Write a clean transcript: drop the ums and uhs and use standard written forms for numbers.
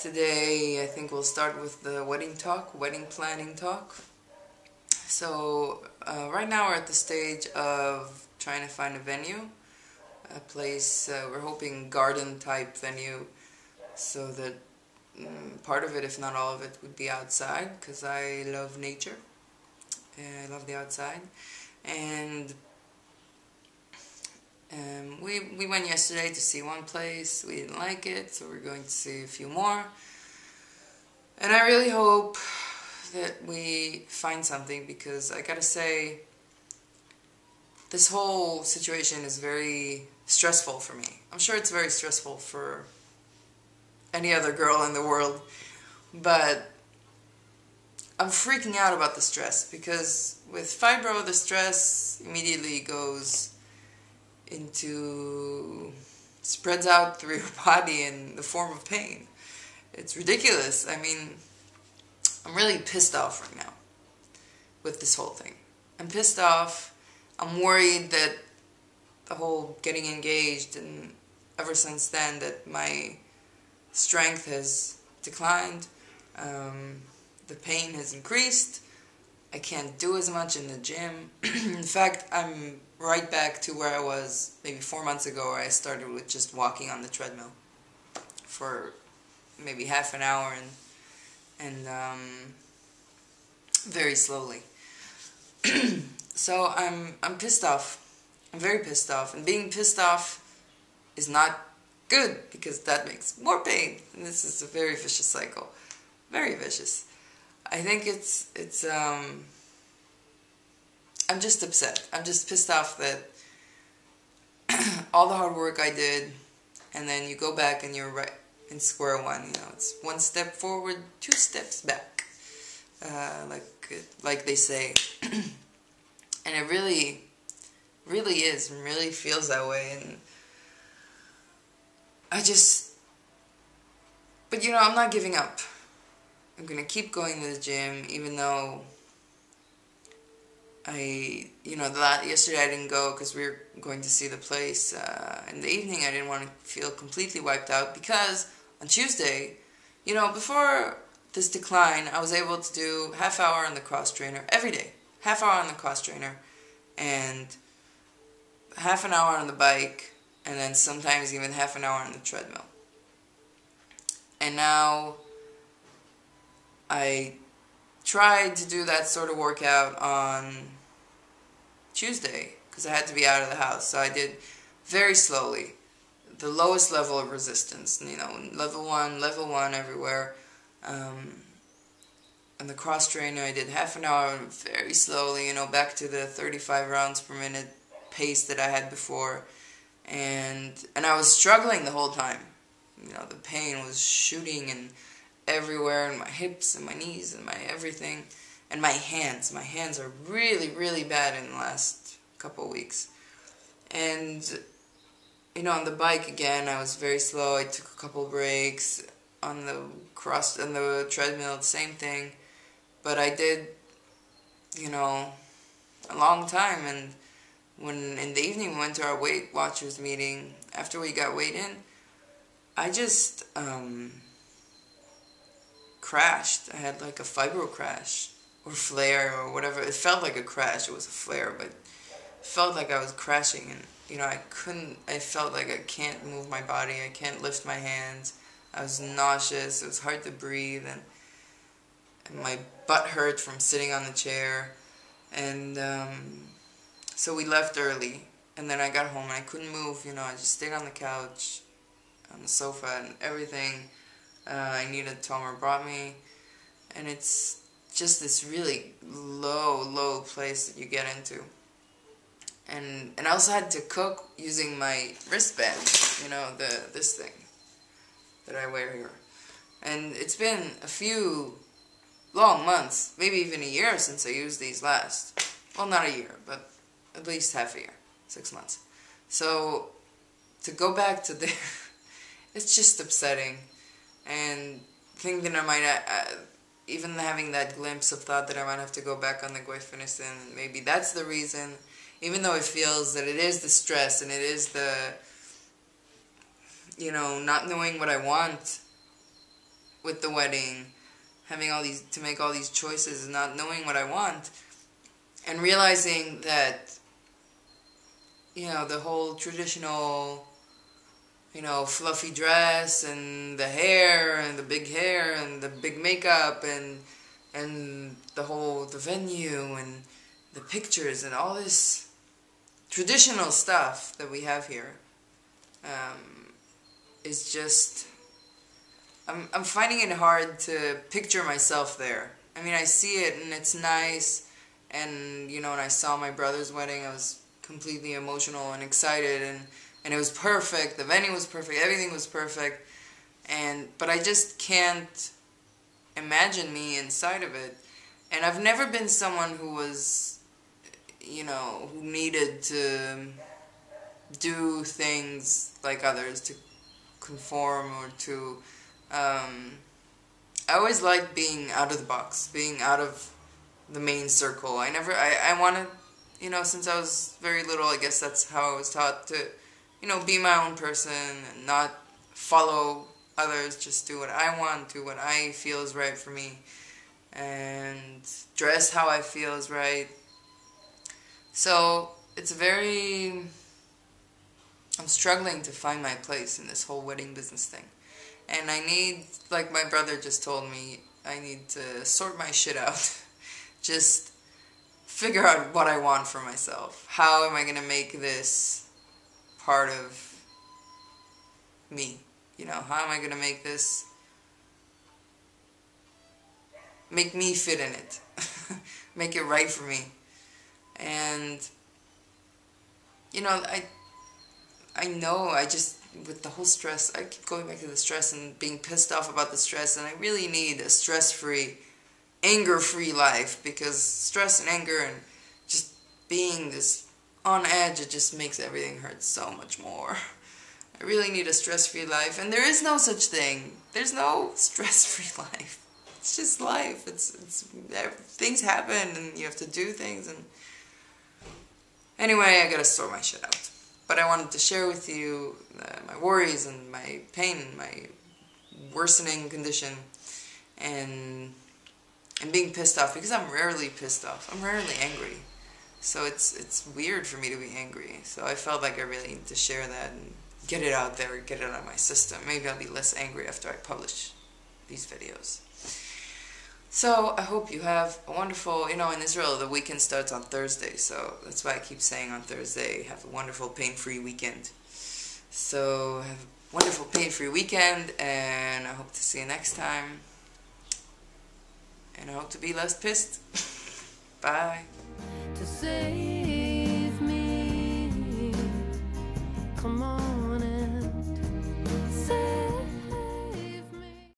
Today I think we'll start with the wedding planning talk. So right now we're at the stage of trying to find a venue, a place, we're hoping garden type venue, so that part of it, if not all of it, would be outside, because I love nature, and I love the outside. And we went yesterday to see one place. We didn't like it, so we're going to see a few more. And I really hope that we find something, because I gotta say, this whole situation is very stressful for me. I'm sure it's very stressful for any other girl in the world, but I'm freaking out about the stress, because with fibro, the stress immediately spreads out through your body in the form of pain. It's ridiculous. I mean, I'm really pissed off right now with this whole thing. I'm pissed off. I'm worried that the whole getting engaged, and ever since then, that my strength has declined. The pain has increased. I can't do as much in the gym. In fact, I'm right back to where I was maybe 4 months ago, where I started with just walking on the treadmill for maybe half an hour and very slowly. So I'm pissed off. I'm very pissed off, and being pissed off is not good, because that makes more pain, and this is a very vicious cycle. Very vicious. I think it's I'm just upset. I'm just pissed off that all the hard work I did, and then you go back and you're right in square one. You know, it's one step forward, 2 steps back, like they say. And it really is, and really feels that way. And but you know, I'm not giving up. I'm gonna keep going to the gym, even though yesterday I didn't go because we were going to see the place. In the evening, I didn't want to feel completely wiped out, because on Tuesday, before this decline, I was able to do half hour on the cross trainer every day. Half hour on the cross trainer, and half an hour on the bike, and then sometimes even half an hour on the treadmill. And now I tried to do that sort of workout on Tuesday, because I had to be out of the house. So I did very slowly, the lowest level of resistance, level one everywhere. On the cross trainer, I did half an hour very slowly, back to the 35 rounds per minute pace that I had before. And I was struggling the whole time. The pain was shooting and everywhere, in my hips and my knees and my everything. And my hands. My hands are really, really bad in the last couple of weeks. And, on the bike again, I was very slow. I took a couple breaks. On the treadmill, the same thing. But I did, a long time. And when in the evening we went to our Weight Watchers meeting, after we got weighed in, I just crashed. I had like a fibro crash, or flare, or whatever. It felt like a crash. It was a flare, but it felt like I was crashing. And I felt like I can't move my body. I can't lift my hands. I was nauseous. It was hard to breathe, and my butt hurt from sitting on the chair. And so we left early, and then I got home and I couldn't move. I just stayed on the couch, on the sofa, and everything I needed, Tomer brought me. And it's just this really low place that you get into. And I also had to cook using my wristband, this thing that I wear here. And it's been a few long months, maybe even a year since I used these last. Well, not a year, but at least half a year, 6 months. So to go back to there, it's just upsetting. And thinking I might, even having that glimpse of thought that I might have to go back on the Guayfinison, maybe that's the reason. Even though it feels that it is the stress, and it is the, not knowing what I want, with the wedding, having to make all these choices and not knowing what I want, and realizing that, the whole traditional, fluffy dress and the hair and the big hair and the big makeup and the venue and the pictures and all this traditional stuff that we have here, is just, I'm finding it hard to picture myself there. I mean, I see it and it's nice, and when I saw my brother's wedding, I was completely emotional and excited, and it was perfect, the venue was perfect, everything was perfect, but I just can't imagine me inside of it. And I've never been someone who was, who needed to do things like others, to conform or to, I always liked being out of the box, being out of the main circle. I wanted, since I was very little, I guess that's how I was taught to, be my own person and not follow others, just do what I want, do what I feel is right for me, and dress how I feel is right. So it's I'm struggling to find my place in this whole wedding business thing. And I need, like my brother just told me, I need to sort my shit out. Just figure out what I want for myself. How am I going to make this part of me? How am I going to make me fit in it? Make it right for me. And, I know, with the whole stress, I keep going back to the stress and being pissed off about the stress, and I really need a stress-free, anger-free life, because stress and anger and just being this on edge, it just makes everything hurt so much more. I really need a stress-free life, and there is no such thing. There's no stress-free life. It's just life. Things happen, and you have to do things, and anyway, I gotta sort my shit out. But I wanted to share with you my worries and my pain, my worsening condition, and being pissed off, because I'm rarely pissed off. I'm rarely angry. So it's weird for me to be angry. So I felt like I really need to share that and get it out there, get it out of my system. Maybe I'll be less angry after I publish these videos. So I hope you have a wonderful, in Israel the weekend starts on Thursday, so that's why I keep saying on Thursday, have a wonderful pain-free weekend. So have a wonderful pain-free weekend, and I hope to see you next time. And I hope to be less pissed. Bye. To say